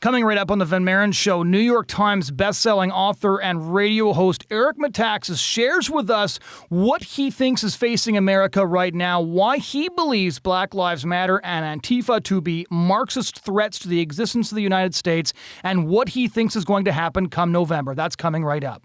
Coming right up on the Van Maren Show, New York Times bestselling author and radio host Eric Metaxas shares with us what he thinks is facing America right now, why he believes Black Lives Matter and Antifa to be Marxist threats to the existence of the United States, and what he thinks is going to happen come November. That's coming right up.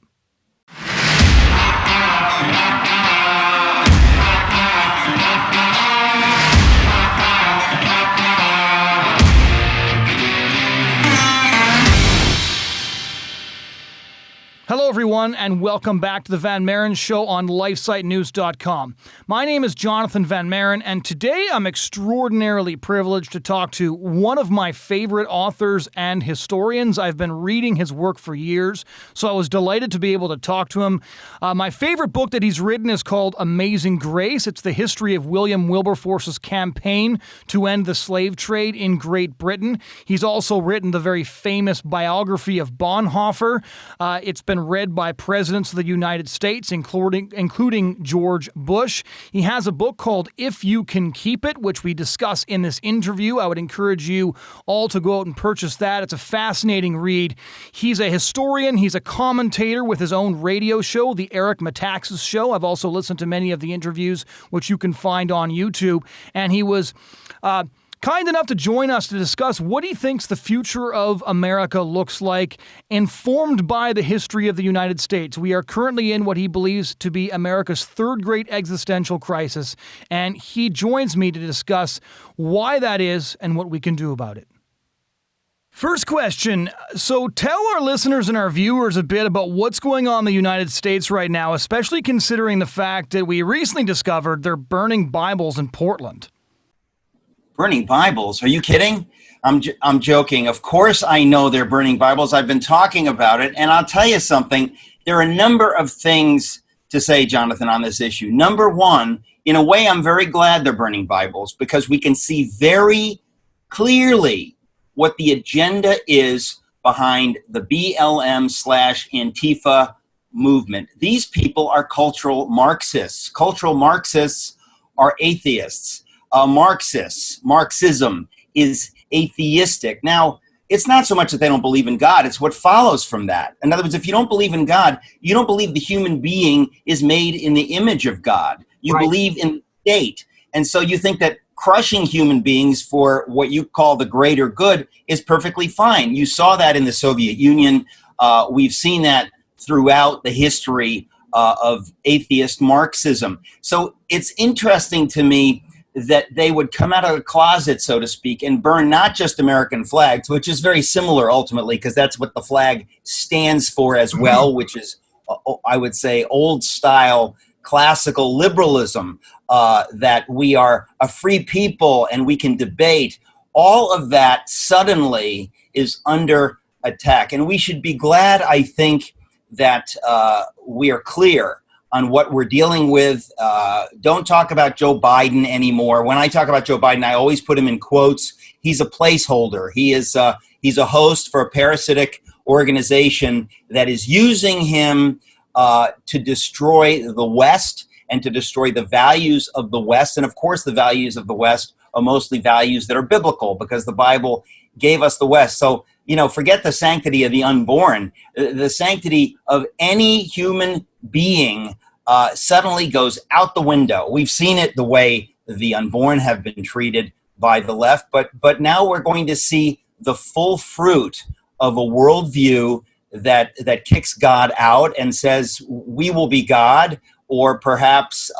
Hello, everyone, and welcome back to the Van Maren Show on LifeSiteNews.com. My name is Jonathon Van Maren, and today I'm extraordinarily privileged to talk to one of my favorite authors and historians. I've been reading his work for years, so I was delighted to be able to talk to him. My favorite book that he's written is called Amazing Grace. It's the history of William Wilberforce's campaign to end the slave trade in Great Britain. He's also written the very famous biography of Bonhoeffer. It's been read by presidents of the United States, including George Bush. He has a book called If You Can Keep It, which we discuss in this interview. I would encourage you all to go out and purchase that. It's a fascinating read. He's a historian. He's a commentator with his own radio show, The Eric Metaxas Show. I've also listened to many of the interviews, which you can find on YouTube. And he was kind enough to join us to discuss what he thinks the future of America looks like, informed by the history of the United States. We are currently in what he believes to be America's third great existential crisis, and he joins me to discuss why that is and what we can do about it. First question. So tell our listeners and our viewers a bit about what's going on in the United States right now, especially considering the fact that we recently discovered they're burning Bibles in Portland. Burning Bibles? Are you kidding? I'm joking. Of course I know they're burning Bibles. I've been talking about it. And I'll tell you something. There are a number of things to say, Jonathon, on this issue. Number one, in a way, I'm very glad they're burning Bibles because we can see very clearly what the agenda is behind the BLM/Antifa movement. These people are cultural Marxists. Cultural Marxists are atheists. Marxism is atheistic. Now, it's not so much that they don't believe in God, it's what follows from that. In other words, if you don't believe in God, you don't believe the human being is made in the image of God. You believe in the state. And so you think that crushing human beings for what you call the greater good is perfectly fine. You saw that in the Soviet Union. We've seen that throughout the history of atheist Marxism. So it's interesting to me that they would come out of the closet, so to speak, and burn not just American flags, which is very similar ultimately, because that's what the flag stands for as well, which is, I would say, old-style classical liberalism, that we are a free people and we can debate. All of that suddenly is under attack. And we should be glad, I think, that we are clear on what we're dealing with. Don't talk about Joe Biden anymore. When I talk about Joe Biden, I always put him in quotes. He's a placeholder. He's a host for a parasitic organization that is using him to destroy the West and to destroy the values of the West. And of course, the values of the West are mostly values that are biblical because the Bible gave us the West. So, forget the sanctity of the unborn. The sanctity of any human being suddenly goes out the window. We've seen it the way the unborn have been treated by the left, but now we're going to see the full fruit of a worldview that kicks God out and says, we will be God, or perhaps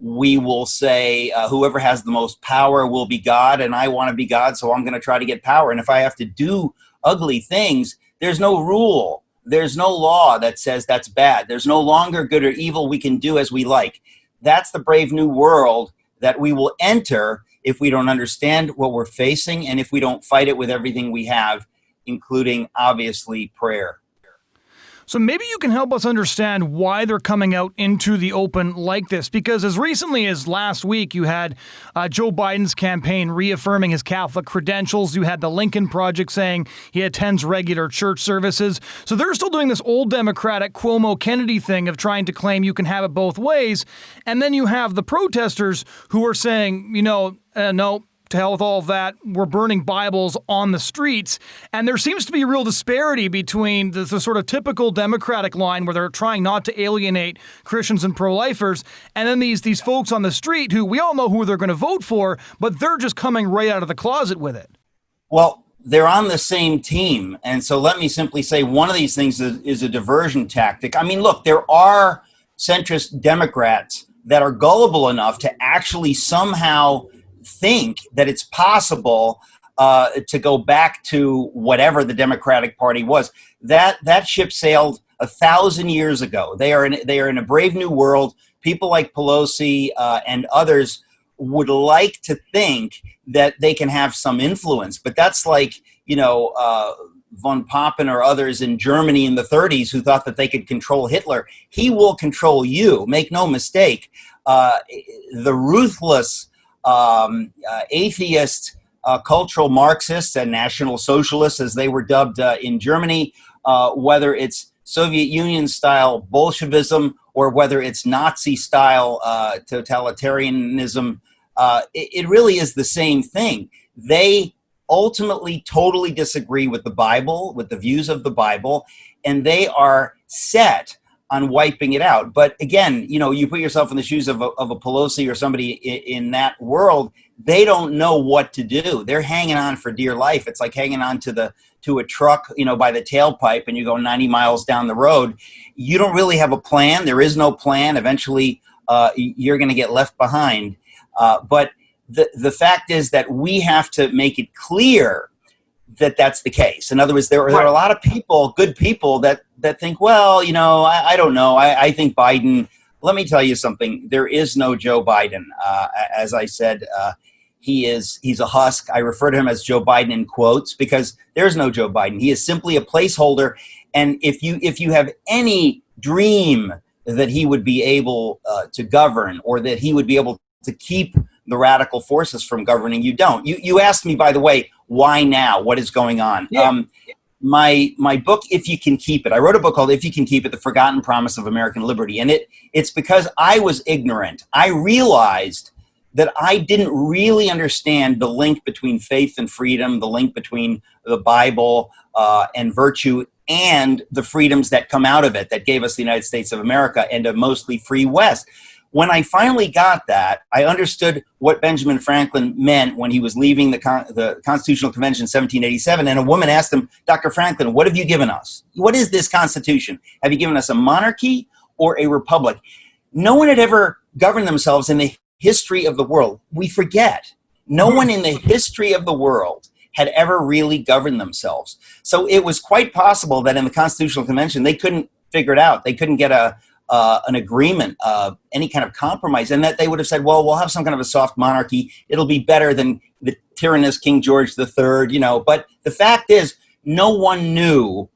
we will say, whoever has the most power will be God, and I want to be God, so I'm going to try to get power. And if I have to do ugly things, there's no rule. There's no law that says that's bad. There's no longer good or evil. We can do as we like. That's the brave new world that we will enter if we don't understand what we're facing and if we don't fight it with everything we have, including, obviously, prayer. So maybe you can help us understand why they're coming out into the open like this. Because as recently as last week, you had Joe Biden's campaign reaffirming his Catholic credentials. You had the Lincoln Project saying he attends regular church services. So they're still doing this old Democratic Cuomo-Kennedy thing of trying to claim you can have it both ways. And then you have the protesters who are saying, no, to hell with all of that. We're burning Bibles on the streets. And there seems to be a real disparity between the sort of typical Democratic line where they're trying not to alienate Christians and pro-lifers, and then these folks on the street who we all know who they're going to vote for, but they're just coming right out of the closet with it. Well, they're on the same team. And so let me simply say one of these things is a diversion tactic. I mean, look, there are centrist Democrats that are gullible enough to actually somehow think that it's possible to go back to whatever the Democratic Party was. That ship sailed 1,000 years ago. They are in a brave new world. People like Pelosi and others would like to think that they can have some influence, but that's like, von Papen or others in Germany in the 30s who thought that they could control Hitler. He will control you, make no mistake. The ruthless atheist cultural Marxists and National Socialists, as they were dubbed in Germany, whether it's Soviet Union-style Bolshevism or whether it's Nazi-style totalitarianism, it really is the same thing. They ultimately totally disagree with the Bible, with the views of the Bible, and they are set on wiping it out. But again, you put yourself in the shoes of a Pelosi or somebody in that world, they don't know what to do. They're hanging on for dear life. It's like hanging on to a truck, by the tailpipe, and you go 90 miles down the road. You don't really have a plan. There is no plan. Eventually, you're going to get left behind. But the fact is that we have to make it clear that that's the case. In other words, there are a lot of people, good people, that think, well, I don't know. I think Biden, let me tell you something. There is no Joe Biden. As I said, he's a husk. I refer to him as Joe Biden in quotes because there's no Joe Biden. He is simply a placeholder. And if you have any dream that he would be able to govern or that he would be able to keep the radical forces from governing, you don't. You asked me, by the way, why now? What is going on? Yeah. My book, If You Can Keep It. I wrote a book called If You Can Keep It, The Forgotten Promise of American Liberty. And it's because I was ignorant. I realized that I didn't really understand the link between faith and freedom, the link between the Bible and virtue, and the freedoms that come out of it that gave us the United States of America and a mostly free West. When I finally got that, I understood what Benjamin Franklin meant when he was leaving the Constitutional Convention in 1787. And a woman asked him, Dr. Franklin, what have you given us? What is this Constitution? Have you given us a monarchy or a republic? No one had ever governed themselves in the history of the world. We forget. No one in the history of the world had ever really governed themselves. So it was quite possible that in the Constitutional Convention, they couldn't figure it out. They couldn't get an agreement, any kind of compromise, and that they would have said, well, we'll have some kind of a soft monarchy. It'll be better than the tyrannous King George III, But the fact is, no one knew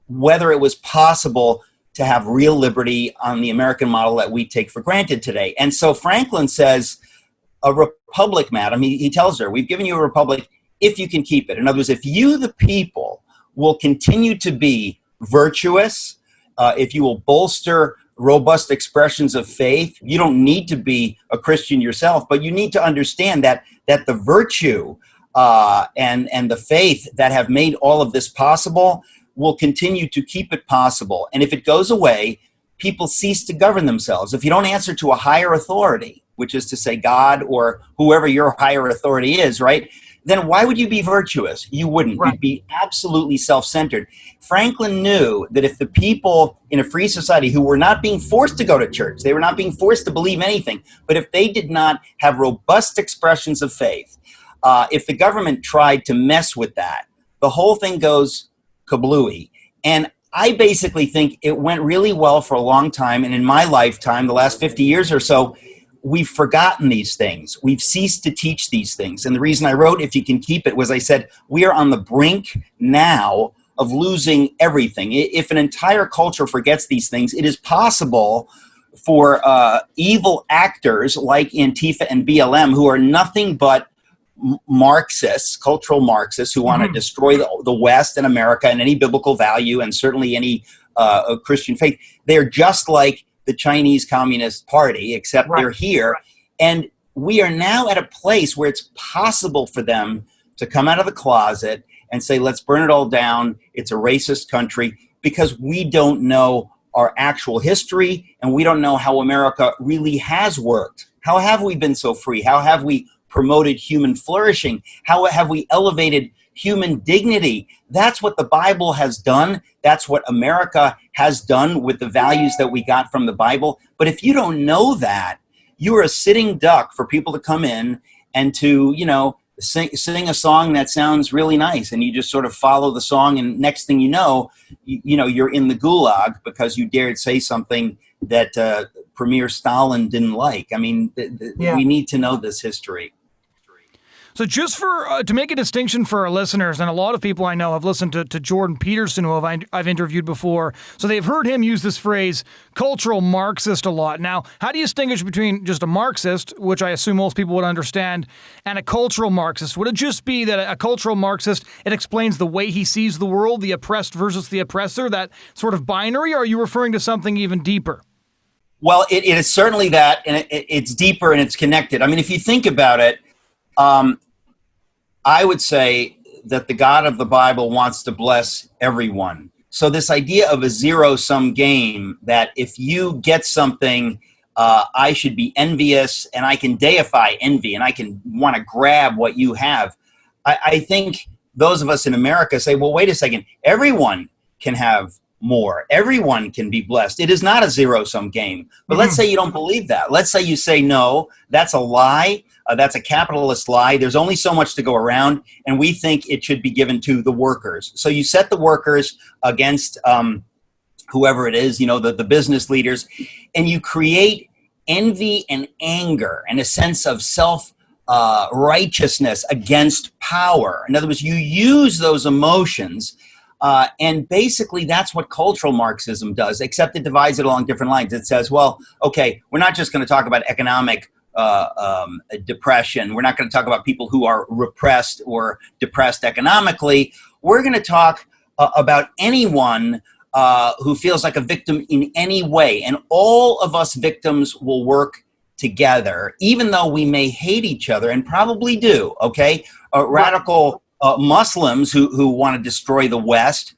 whether it was possible to have real liberty on the American model that we take for granted today. And so Franklin says, a republic, madam, he tells her, we've given you a republic if you can keep it. In other words, if you, the people, will continue to be virtuous, if you will bolster robust expressions of faith, you don't need to be a Christian yourself, but you need to understand that the virtue and the faith that have made all of this possible will continue to keep it possible. And if it goes away, people cease to govern themselves. If you don't answer to a higher authority, which is to say God or whoever your higher authority is, right? Then why would you be virtuous? You wouldn't. Right. You'd be absolutely self-centered. Franklin knew that if the people in a free society who were not being forced to go to church, they were not being forced to believe anything, but if they did not have robust expressions of faith, if the government tried to mess with that, the whole thing goes kablooey. And I basically think it went really well for a long time. And in my lifetime, the last 50 years or so, we've forgotten these things. We've ceased to teach these things. And the reason I wrote If You Can Keep It was I said, we are on the brink now of losing everything. If an entire culture forgets these things, it is possible for evil actors like Antifa and BLM, who are nothing but Marxists, cultural Marxists, who want to destroy the West and America and any biblical value and certainly any Christian faith. They're just like the Chinese Communist Party, except they're here. And we are now at a place where it's possible for them to come out of the closet and say, let's burn it all down. It's a racist country, because we don't know our actual history and we don't know how America really has worked. How have we been so free? How have we promoted human flourishing? How have we elevated human dignity? That's what the Bible has done. That's what America has done with the values that we got from the Bible. But if you don't know that, you are a sitting duck for people to come in and to, sing a song that sounds really nice, and you just sort of follow the song, and next thing you know, you're in the gulag because you dared say something that Premier Stalin didn't like. I mean, we need to know this history. So just for to make a distinction for our listeners, and a lot of people I know have listened to Jordan Peterson, who I've interviewed before, so they've heard him use this phrase, cultural Marxist, a lot. Now, how do you distinguish between just a Marxist, which I assume most people would understand, and a cultural Marxist? Would it just be that a cultural Marxist, it explains the way he sees the world, the oppressed versus the oppressor, that sort of binary, or are you referring to something even deeper? Well, it is certainly that, and it's deeper and it's connected. I mean, if you think about it, I would say that the God of the Bible wants to bless everyone. So this idea of a zero-sum game, that if you get something, I should be envious, and I can deify envy, and I can want to grab what you have. I think those of us in America say, well, wait a second, everyone can have more. Everyone can be blessed. It is not a zero-sum game. But let's say you don't believe that. Let's say you say, no, that's a lie. That's a capitalist lie. There's only so much to go around, and we think it should be given to the workers. So you set the workers against whoever it is, the business leaders, and you create envy and anger and a sense of self-righteousness against power. In other words, you use those emotions, and basically that's what cultural Marxism does, except it divides it along different lines. It says, well, okay, we're not just going to talk about economic depression. We're not going to talk about people who are repressed or depressed economically. We're going to talk about anyone who feels like a victim in any way. And all of us victims will work together, even though we may hate each other, and probably do, okay? Radical Muslims who want to destroy the West,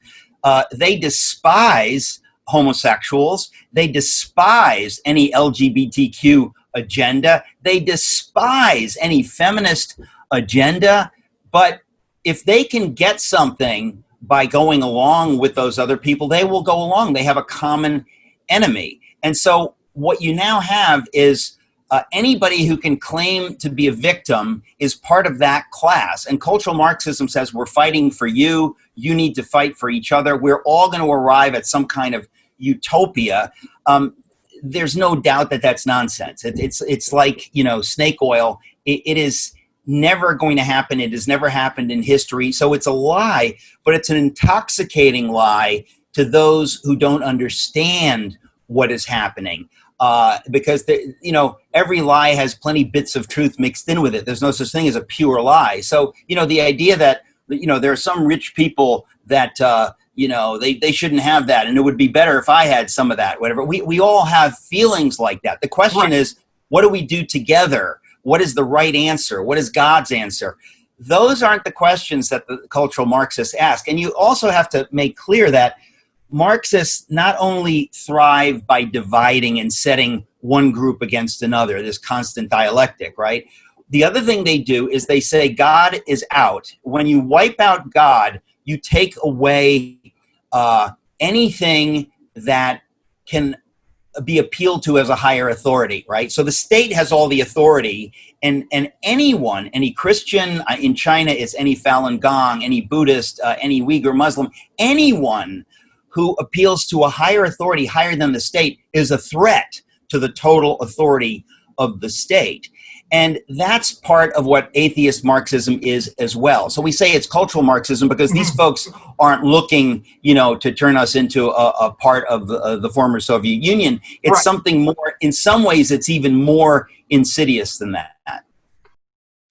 they despise homosexuals. They despise any LGBTQ agenda. They despise any feminist agenda. But if they can get something by going along with those other people, they will go along. They have a common enemy. And so what you now have is anybody who can claim to be a victim is part of that class. And cultural Marxism says, we're fighting for you. You need to fight for each other. We're all going to arrive at some kind of utopia. There's no doubt that that's nonsense. It's like, snake oil. It is never going to happen. It has never happened in history. So it's a lie, but it's an intoxicating lie to those who don't understand what is happening. Because every lie has plenty bits of truth mixed in with it. There's no such thing as a pure lie. So, the idea that, there are some rich people that, they shouldn't have that, and it would be better if I had some of that, whatever. We all have feelings like that. The question is, what do we do together? What is the right answer? What is God's answer? Those aren't the questions that the cultural Marxists ask. And you also have to make clear that Marxists not only thrive by dividing and setting one group against another, this constant dialectic, right? The other thing they do is they say God is out. When you wipe out God, you take away anything that can be appealed to as a higher authority, right? So the state has all the authority, and anyone, any Christian in China is any Falun Gong, any Buddhist, any Uyghur Muslim, anyone who appeals to a higher authority, higher than the state, is a threat to the total authority of the state. And that's part of what atheist Marxism is as well. So we say it's cultural Marxism because these folks aren't looking, to turn us into a part of the former Soviet Union. It's something more, in some ways, it's even more insidious than that.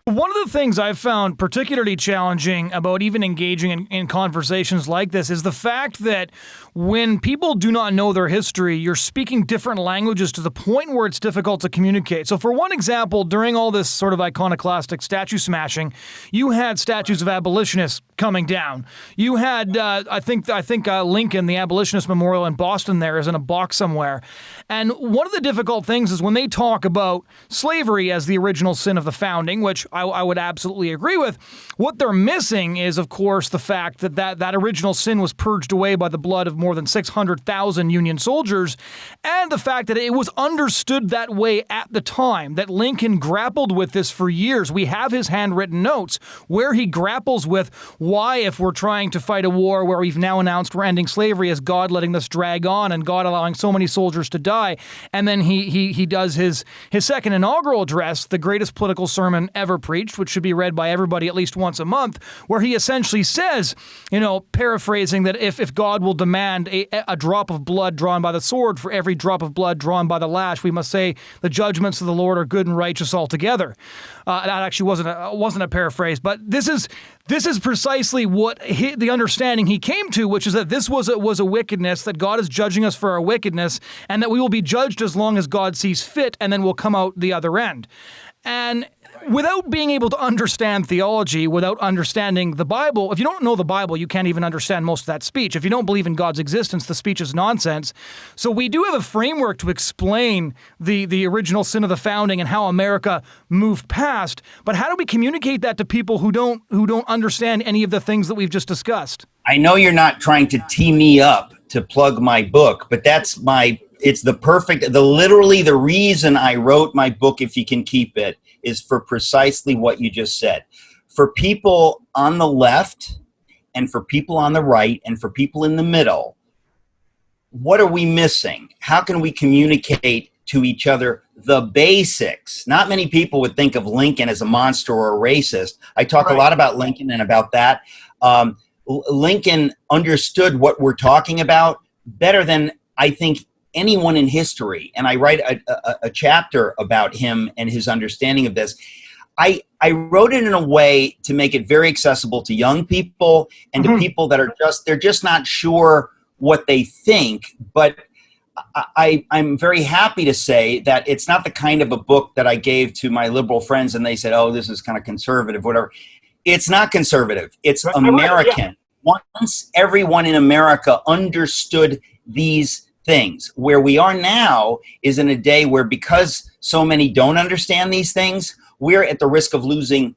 One of the things I've found particularly challenging about even engaging in conversations like this is the fact that when people do not know their history, you're speaking different languages to the point where it's difficult to communicate. So for one example, during all this sort of iconoclastic statue smashing, you had statues of abolitionists coming down. You had, I think Lincoln, the abolitionist memorial in Boston there is in a box somewhere. And one of the difficult things is when they talk about slavery as the original sin of the founding, which I would absolutely agree with. What they're missing is, of course, the fact that original sin was purged away by the blood of more than 600,000 Union soldiers, and the fact that it was understood that way at the time, that Lincoln grappled with this for years. We have his handwritten notes where he grapples with why, if we're trying to fight a war where we've now announced we're ending slavery, is God letting this drag on and God allowing so many soldiers to die. And then he does his second inaugural address, the greatest political sermon ever preached, which should be read by everybody at least once a month, where he essentially says, paraphrasing, that if God will demand a drop of blood drawn by the sword for every drop of blood drawn by the lash, we must say the judgments of the Lord are good and righteous altogether. That actually wasn't a paraphrase, but this is precisely what the understanding he came to, which is that this was a wickedness, that God is judging us for our wickedness, and that we will be judged as long as God sees fit, and then we'll come out the other end. And without being able to understand theology, without understanding the Bible, if you don't know the Bible, you can't even understand most of that speech. If you don't believe in God's existence, the speech is nonsense. So we do have a framework to explain the original sin of the founding and how America moved past, but how do we communicate that to people who don't understand any of the things that we've just discussed? I know you're not trying to tee me up to plug my book, but it's literally the reason I wrote my book, If You Can Keep It, is for precisely what you just said. For people on the left and for people on the right and for people in the middle, what are we missing? How can we communicate to each other the basics? Not many people would think of Lincoln as a monster or a racist. I talk a lot about Lincoln and about that. Lincoln understood what we're talking about better than I think anyone in history, and I write a chapter about him and his understanding of this. I wrote it in a way to make it very accessible to young people and to people that they're just not sure what they think. But I'm very happy to say that it's not the kind of a book that I gave to my liberal friends and they said, oh, this is kind of conservative, whatever. It's not conservative. It's American. Once everyone in America understood these things, where we are now is in a day where, because so many don't understand these things, we're at the risk of losing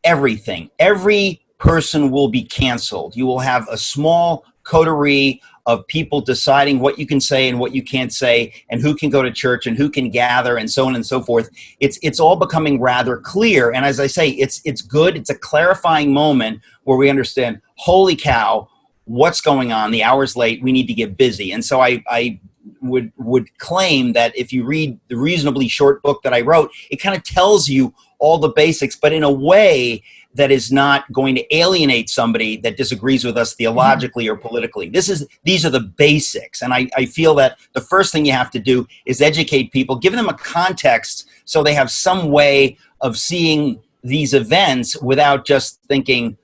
everything. Every person will be canceled. You will have a small coterie of people deciding what you can say and what you can't say, and who can go to church and who can gather, and so on and so forth. It's all becoming rather clear. And as I say, it's good. It's a clarifying moment where we understand, holy cow, what's going on? The hour's late. We need to get busy. And so I would claim that if you read the reasonably short book that I wrote, it kind of tells you all the basics, but in a way that is not going to alienate somebody that disagrees with us theologically or politically. These are the basics. And I feel that the first thing you have to do is educate people, give them a context so they have some way of seeing these events without just thinking,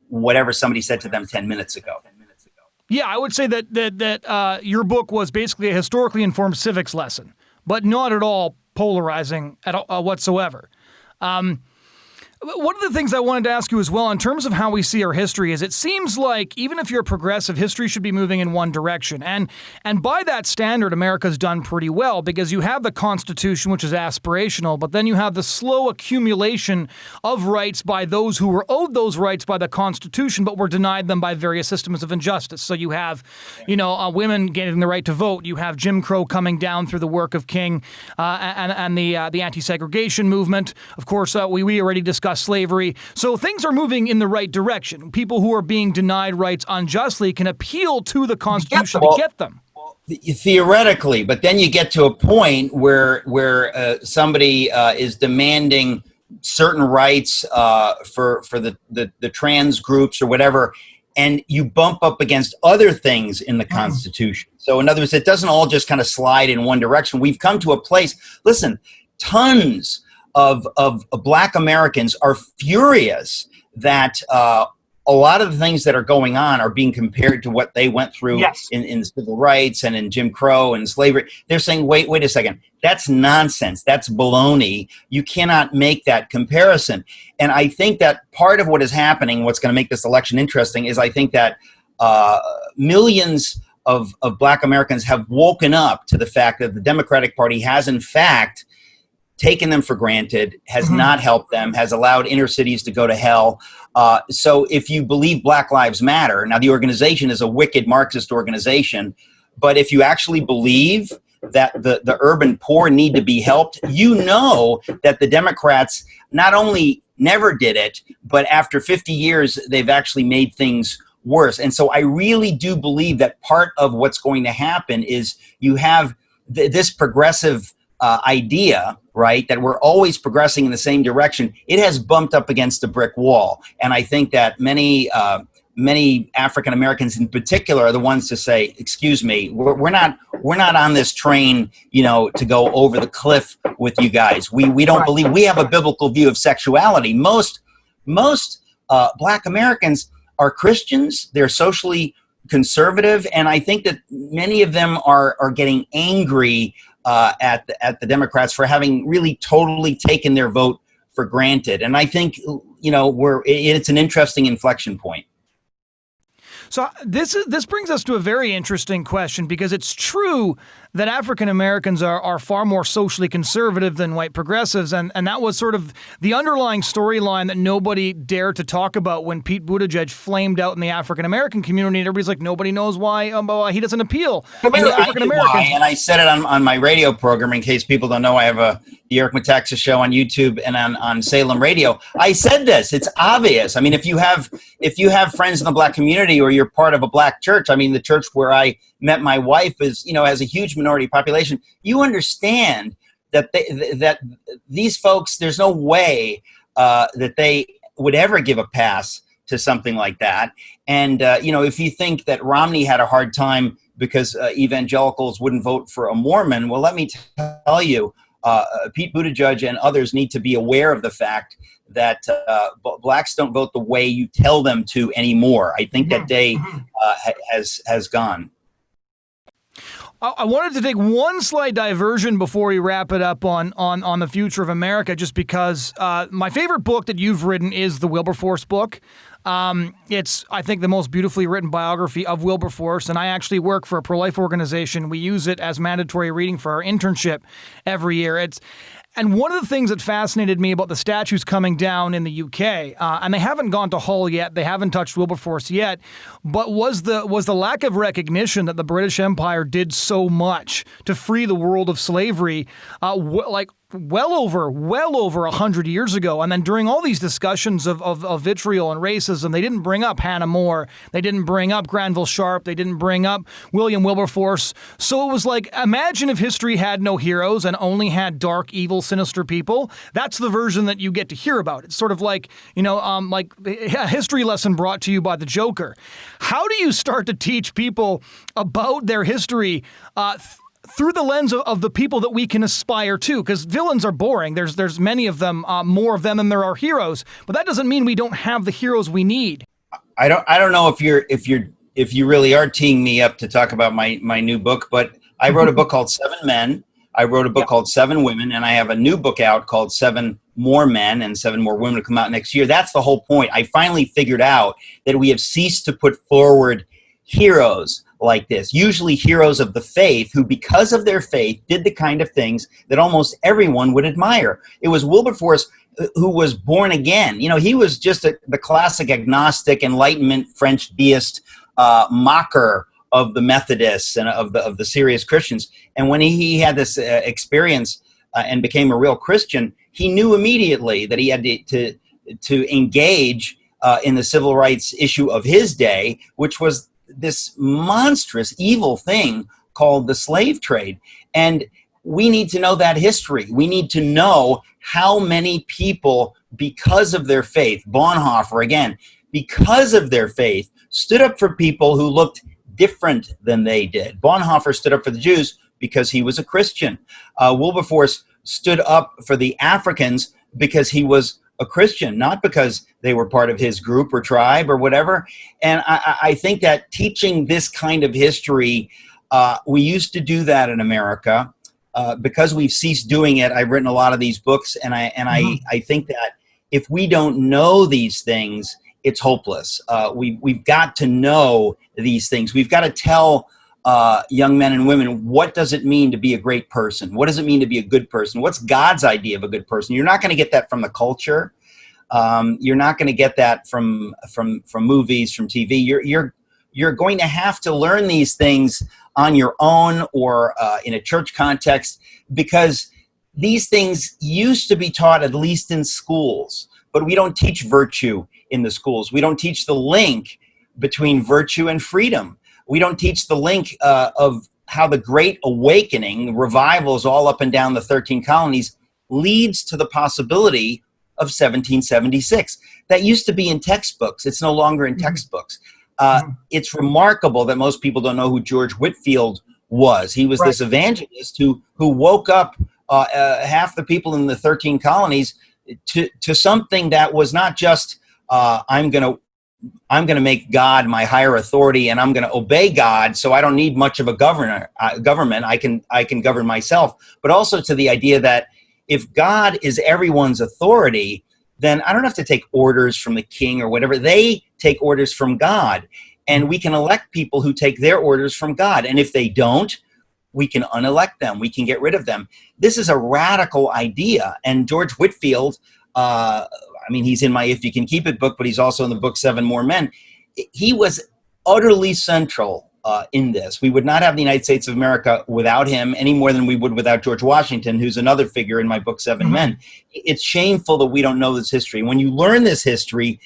whatever somebody said to them 10 minutes ago. Yeah, I would say that your book was basically a historically informed civics lesson, but not at all polarizing whatsoever. One of the things I wanted to ask you as well, in terms of how we see our history, is it seems like even if you're progressive, history should be moving in one direction. And by that standard, America's done pretty well, because you have the Constitution, which is aspirational, but then you have the slow accumulation of rights by those who were owed those rights by the Constitution, but were denied them by various systems of injustice. So you have, women getting the right to vote. You have Jim Crow coming down through the work of King and the anti-segregation movement. Of course, we already discussed slavery. So things are moving in the right direction. People who are being denied rights unjustly can appeal to the Constitution to get them. Theoretically, but then you get to a point where somebody is demanding certain rights for the trans groups or whatever, and you bump up against other things in the Constitution. So in other words, it doesn't all just kind of slide in one direction. We've come to a place, listen, tons of Black Americans are furious that a lot of the things that are going on are being compared to what they went through Yes. in civil rights and in Jim Crow and slavery. They're saying, wait a second, that's nonsense. That's baloney. You cannot make that comparison. And I think that part of what is happening, what's going to make this election interesting, is I think that millions of Black Americans have woken up to the fact that the Democratic Party has, in fact, taken them for granted, has not helped them, has allowed inner cities to go to hell. So if you believe Black Lives Matter, now the organization is a wicked Marxist organization, but if you actually believe that the urban poor need to be helped, you know that the Democrats not only never did it, but after 50 years, they've actually made things worse. And so I really do believe that part of what's going to happen is you have this progressive idea, right, that we're always progressing in the same direction. It has bumped up against a brick wall. And I think that many African Americans in particular are the ones to say, excuse me, we're not on this train, to go over the cliff with you guys. We don't believe, we have a biblical view of sexuality. Most Black Americans are Christians. They're socially conservative. And I think that many of them are getting angry at the Democrats for having really totally taken their vote for granted. And I think, it's an interesting inflection point. So this brings us to a very interesting question, because it's true that African Americans are far more socially conservative than white progressives, and that was sort of the underlying storyline that nobody dared to talk about when Pete Buttigieg flamed out in the African American community, and everybody's like, nobody knows why he doesn't appeal to African Americans. And I said it on my radio program, in case people don't know. I have the Eric Metaxas Show on YouTube and on Salem Radio. I said this. It's obvious. I mean, if you have friends in the Black community, or you're part of a Black church, I mean, the church where I met my wife is, has a huge minority population. You understand that that these folks, there's no way that they would ever give a pass to something like that. And if you think that Romney had a hard time because evangelicals wouldn't vote for a Mormon, well, let me tell you, Pete Buttigieg and others need to be aware of the fact that Blacks don't vote the way you tell them to anymore. I think that day has gone. I wanted to take one slight diversion before we wrap it up on the future of America, just because my favorite book that you've written is the Wilberforce book. It's, I think, the most beautifully written biography of Wilberforce, and I actually work for a pro-life organization. We use it as mandatory reading for our internship every year. And one of the things that fascinated me about the statues coming down in the UK, and they haven't gone to Hull yet, they haven't touched Wilberforce yet, but was the lack of recognition that the British Empire did so much to free the world of slavery, well over 100 years ago. And then during all these discussions of vitriol and racism, they didn't bring up Hannah More, they didn't bring up Granville Sharp, they didn't bring up William Wilberforce. So it was like, imagine if history had no heroes and only had dark, evil, sinister people. That's the version that you get to hear about. It's sort of like, like a history lesson brought to you by the Joker. How do you start to teach people about their history through the lens of the people that we can aspire to? Because villains are boring. There's many of them, more of them than there are heroes. But that doesn't mean we don't have the heroes we need. I don't know if you really are teeing me up to talk about my new book, but I wrote a book called 7 Men. I wrote a book called 7 Women, and I have a new book out called 7 More Men and 7 More Women to come out next year. That's the whole point. I finally figured out that we have ceased to put forward heroes like this, usually heroes of the faith, who because of their faith did the kind of things that almost everyone would admire. It was Wilberforce who was born again. He was just the classic agnostic, Enlightenment French deist mocker of the Methodists and of the serious Christians. And when he had this experience and became a real Christian, he knew immediately that he had to engage in the civil rights issue of his day, which was this monstrous evil thing called the slave trade. And we need to know that history. We need to know how many people, because of their faith, Bonhoeffer again, because of their faith, stood up for people who looked different than they did. Bonhoeffer stood up for the Jews because he was a Christian. Wilberforce stood up for the Africans because he was a Christian, not because they were part of his group or tribe or whatever. And I think that teaching this kind of history, we used to do that in America. Because we've ceased doing it, I've written a lot of these books, and I think that if we don't know these things, it's hopeless. We've got to know these things. We've got to tell young men and women, what does it mean to be a great person? What does it mean to be a good person? What's God's idea of a good person? You're not going to get that from the culture. You're not going to get that from movies, from TV. You're going to have to learn these things on your own or in a church context, because these things used to be taught at least in schools, but we don't teach virtue in the schools. We don't teach the link between virtue and freedom. We don't teach the link of how the Great Awakening, revivals all up and down the 13 colonies, leads to the possibility of 1776. That used to be in textbooks. It's no longer in textbooks. It's remarkable that most people don't know who George Whitefield was. He was this evangelist who woke up half the people in the 13 colonies to something that was not just I'm going to make God my higher authority and I'm going to obey God, so I don't need much of a government. I can govern myself. But also to the idea that if God is everyone's authority, then I don't have to take orders from the king or whatever. They take orders from God. And we can elect people who take their orders from God. And if they don't, we can unelect them. We can get rid of them. This is a radical idea. And George Whitefield, he's in my If You Can Keep It book, but he's also in the book 7 More Men. He was utterly central in this. We would not have the United States of America without him any more than we would without George Washington, who's another figure in my book, 7 Men. It's shameful that we don't know this history. When you learn this history,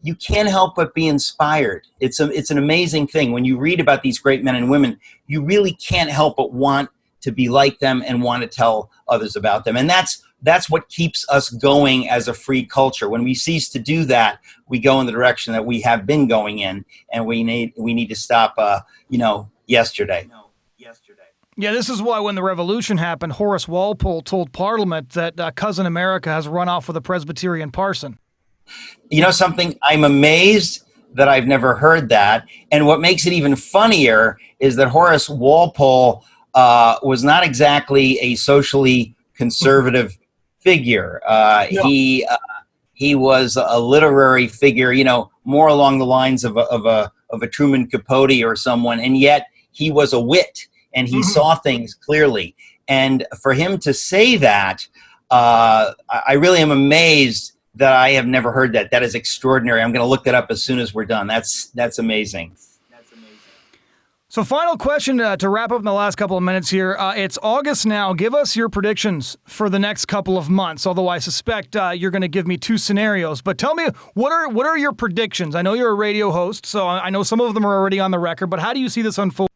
you can't help but be inspired. It's an amazing thing. When you read about these great men and women, you really can't help but want to be like them and want to tell others about them. And that's what keeps us going as a free culture. When we cease to do that, we go in the direction that we have been going in, and we need to stop, yesterday. Yeah, this is why when the revolution happened, Horace Walpole told Parliament that Cousin America has run off with a Presbyterian parson. You know something? I'm amazed that I've never heard that. And what makes it even funnier is that Horace Walpole was not exactly a socially conservative figure. He was a literary figure, more along the lines of a Truman Capote or someone, and yet he was a wit and he saw things clearly. And for him to say that, I really am amazed that I have never heard that. That is extraordinary. I'm going to look that up as soon as we're done. That's amazing. So final question to wrap up in the last couple of minutes here. It's August now. Give us your predictions for the next couple of months, although I suspect you're going to give me 2 scenarios. But tell me, what are your predictions? I know you're a radio host, so I know some of them are already on the record, but how do you see this unfold?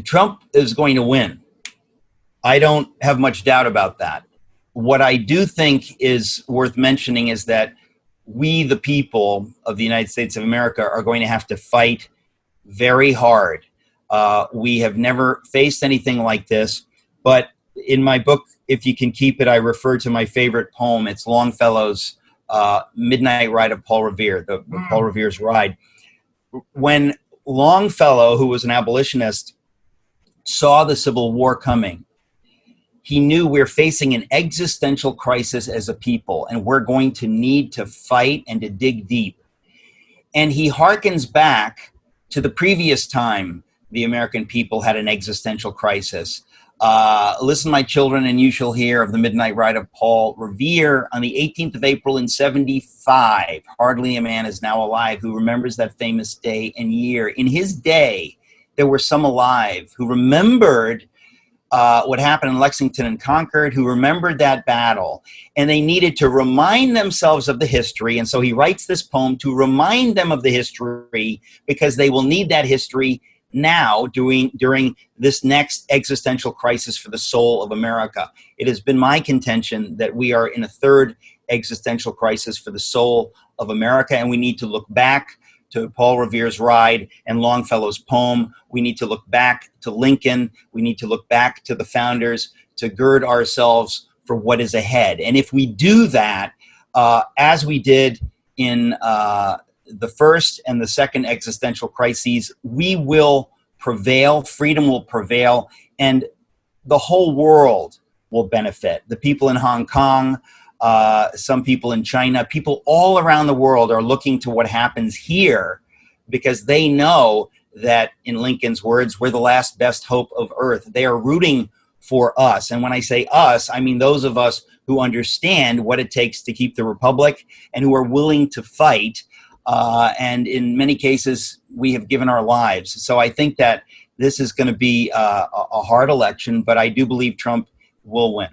Trump is going to win. I don't have much doubt about that. What I do think is worth mentioning is that we, the people of the United States of America, are going to have to fight very hard. We have never faced anything like this, but in my book, If You Can Keep It, I refer to my favorite poem. It's Longfellow's Midnight Ride of Paul Revere, the Paul Revere's Ride. When Longfellow, who was an abolitionist, saw the Civil War coming, he knew we're facing an existential crisis as a people, and we're going to need to fight and to dig deep. And he harkens back to the previous time the American people had an existential crisis. Listen, my children, and you shall hear of the Midnight Ride of Paul Revere on the 18th of April in 75. Hardly a man is now alive who remembers that famous day and year. In his day, there were some alive who remembered what happened in Lexington and Concord, who remembered that battle, and they needed to remind themselves of the history. And so he writes this poem to remind them of the history, because they will need that history now during this next existential crisis for the soul of America. It has been my contention that we are in a third existential crisis for the soul of America, and we need to look back to Paul Revere's Ride and Longfellow's poem. We need to look back to Lincoln. We need to look back to the founders to gird ourselves for what is ahead. And if we do that, as we did in the first and the second existential crises, we will prevail, freedom will prevail, and the whole world will benefit. The people in Hong Kong, some people in China, people all around the world are looking to what happens here because they know that, in Lincoln's words, we're the last best hope of earth. They are rooting for us. And when I say us, I mean those of us who understand what it takes to keep the republic and who are willing to fight. And in many cases, we have given our lives. So I think that this is going to be a hard election, but I do believe Trump will win.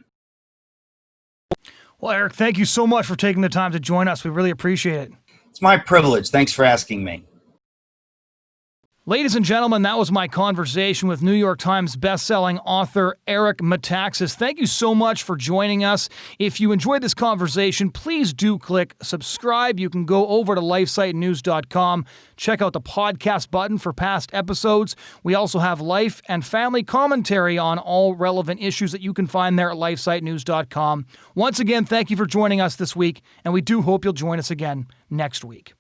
Well, Eric, thank you so much for taking the time to join us. We really appreciate it. It's my privilege. Thanks for asking me. Ladies and gentlemen, that was my conversation with New York Times bestselling author Eric Metaxas. Thank you so much for joining us. If you enjoyed this conversation, please do click subscribe. You can go over to lifesitenews.com, check out the podcast button for past episodes. We also have life and family commentary on all relevant issues that you can find there at lifesitenews.com. Once again, thank you for joining us this week, and we do hope you'll join us again next week.